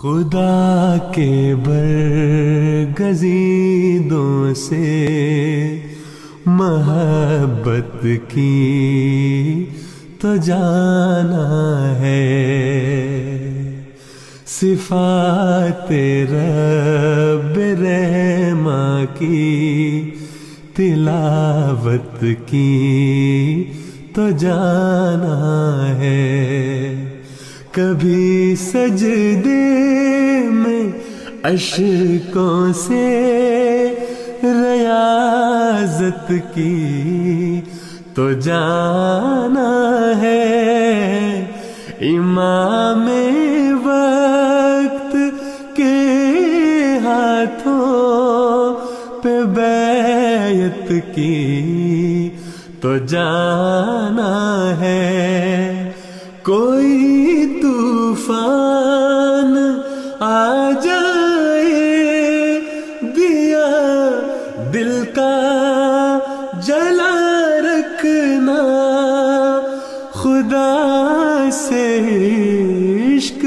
خدا کے برگزیدوں سے محبت کی تو جانا ہے، صفات رب رحماں کی تلاوت کی تو جانا ہے، کبھی سجدے میں اشکوں سے ریاضت کی تو جانا ہے، امام وقت کے ہاتھوں پہ بیعت کی تو جانا ہے، کوئی طوفان آ جائے دیا دل کا جلا رکھنا، خدا سے عشق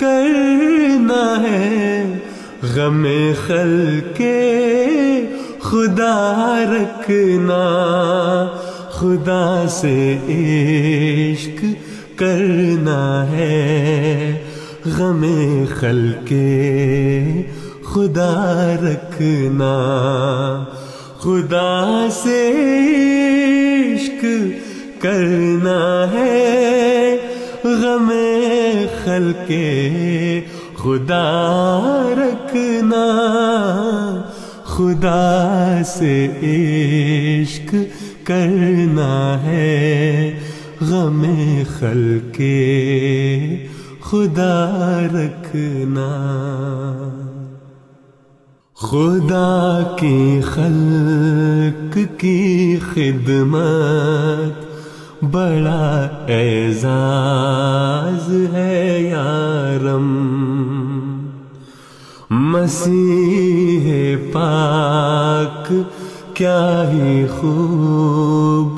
کرنا ہے، غم خلق خدا رکھنا، خدا سے عشق کرنا ہے، غم خلق خدا رکھنا، خدا سے عشق کرنا ہے، غم خلق خدا رکھنا، خدا سے عشق کرنا ہے، غم خلق خدا رکھنا، خدا کی خلق کی خدمت بڑا اعزاز ہے یارم، مسیح پاک کیا ہی خوب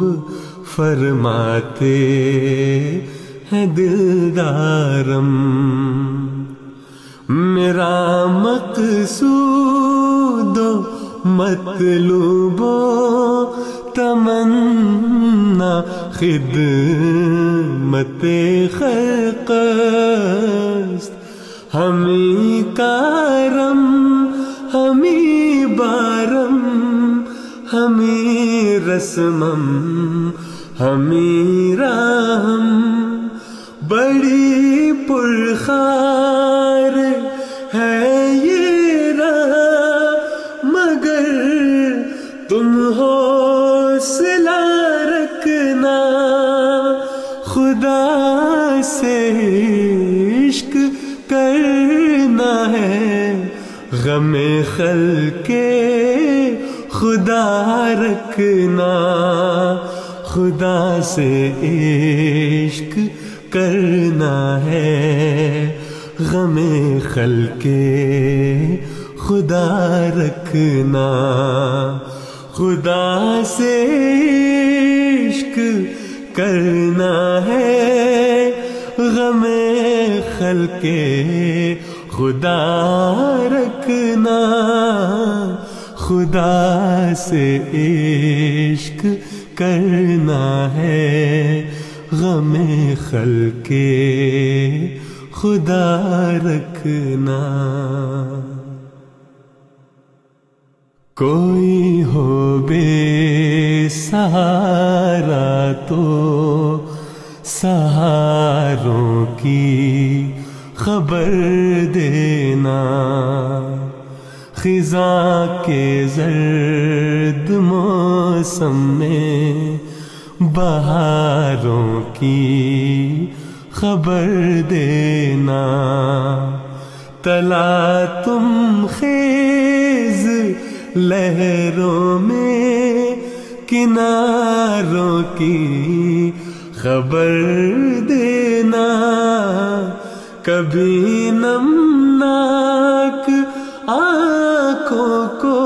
فرماتے ہیں دلدارم، میرا مقصود و مطلوب و تمنا خدمت خلق است، ہمیں کارم ہمیں بارم ہمیں رسمم ہمیں راہم، بڑی پرخار ہے یہ راہ مگر تم حوصلہ رکھنا، خدا سے عشق کرنا ہے، غم خلق خدا رکھنا، خدا سے عشق کرنا ہے، غم خلق خدا رکھنا، خدا سے عشق کرنا ہے، غم خلق خدا رکھنا، خدا سے عشق کرنا ہے، غم خلق خدا رکھنا، کوئی ہو بے سہارا تو سہاروں کی خبر دینا، خزاں کے زرد موسم میں بہاروں کی خبر دینا، تلا تم خیز لہروں میں کناروں کی خبر دینا، کبھی نمناک آنکھوں کو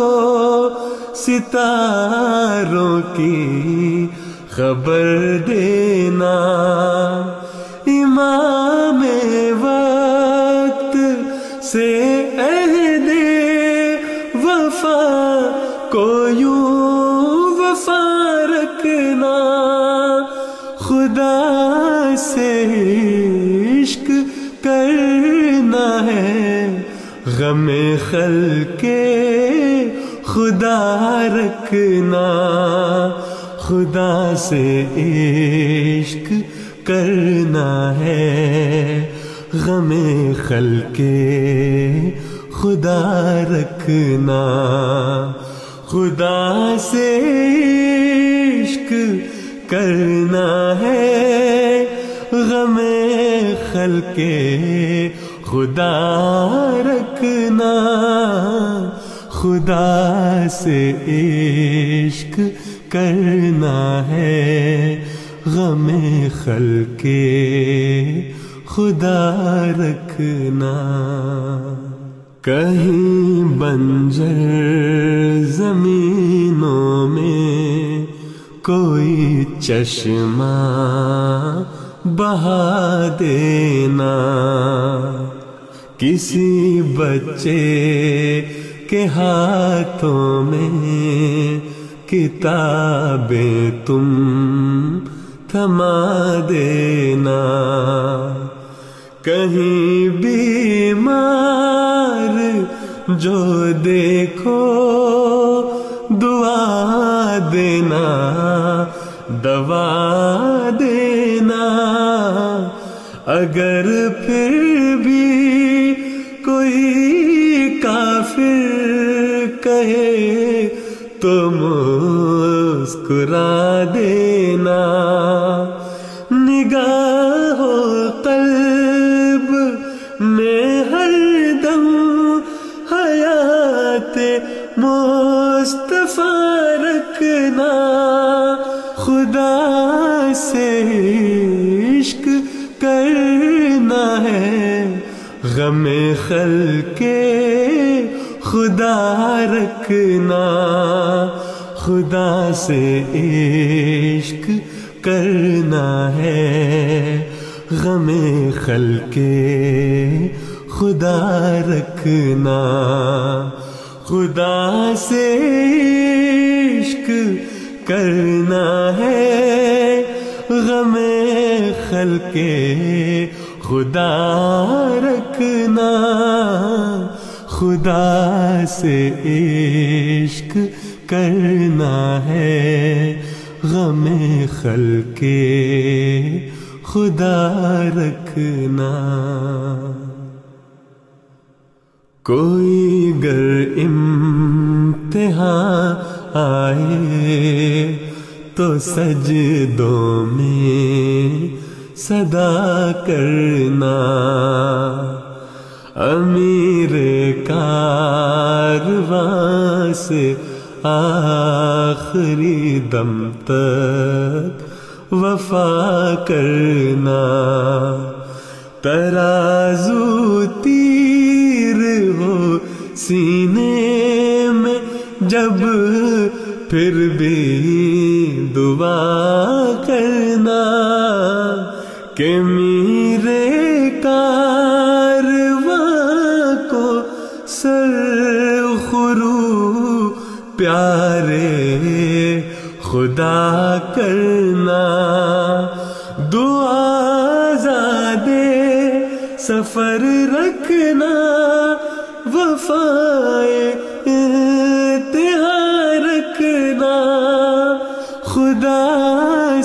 ستاروں کی خبر دینا، امام وقت سے عہد وفا کو یوں وفا رکھنا، خدا سے عشق کرنا ہے، غم خلق خدا رکھنا، خدا سے عشق کرنا ہے، غم خلق خدا رکھنا، خدا سے عشق کرنا ہے، غم خلق خدا رکھنا، خدا سے عشق کرنا ہے، غم خلق خدا رکھنا۔ کہیں بنجر زمینوں میں کوئی چشمہ بہا دینا، کسی بچے کے ہاتھوں میں کتابیں تم تھما دینا، کہیں بیمار جو دیکھو دعا دینا، دوا دینا، اگر پھر بھی کوئی کافر کہے تو مسکرا دینا، نگاہ و قلب میں ہر دم حیات مصطفیٰ رکھنا، خدا سے عشق کرنا ہے، غم خلق خدا رکھنا، خدا سے عشق کرنا ہے، غم خلق خدا رکھنا، خدا سے عشق کرنا ہے، غم خلق خدا رکھنا، خدا سے عشق کرنا ہے، غم خلق خدا رکھنا۔ کوئی گر امتحان آئے تو سجدوں میں صدا کرنا، امیر کارواں سے آخری دم تک وفا کرنا، ترازو تیر ہو سینے میں جب پھر بھی دعا کرنا، کہ میرے کارواں کو سر خرو پیارے خدا کرنا، دعا زادے سفر رکھنا، وفائے انتہا رکھنا، خدا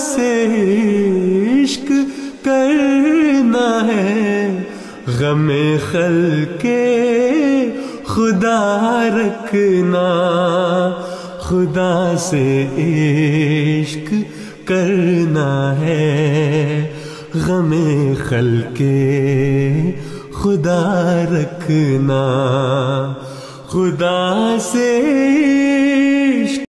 سے عشق کرنا ہے، غم خلق خدا رکھنا، خدا سے عشق کرنا ہے، غم خلق خدا رکھنا، خدا سے